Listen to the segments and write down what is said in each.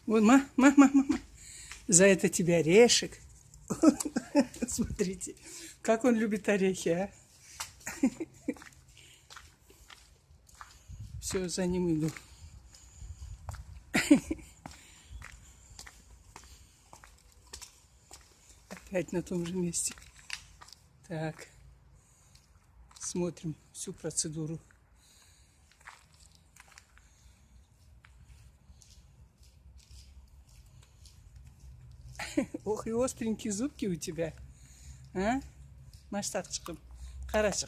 Вот, мама. За это тебе орешек. Смотрите, как он любит орехи, а. Все, за ним иду. Опять на том же месте. Так. Смотрим всю процедуру. Ох, и остренькие зубки у тебя. А? Маштатчиком. Хорошо.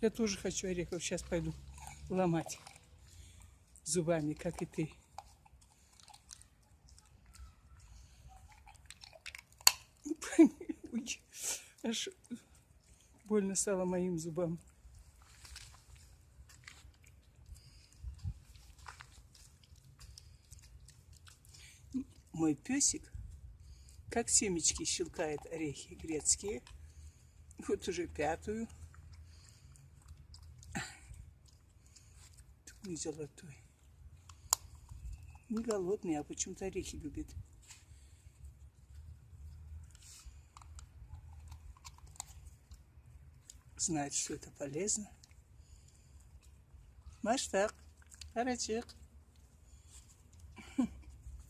Я тоже хочу орехов. Сейчас пойду ломать зубами, как и ты. Ой, аж больно стало моим зубам. Мой песик, как семечки, щелкает орехи грецкие. Вот уже 5-ю. Такой золотой. Не голодный, а почему-то орехи любит. Знает, что это полезно. Маштак, арачек.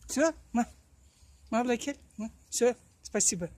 Все, мавлакель. Все, спасибо.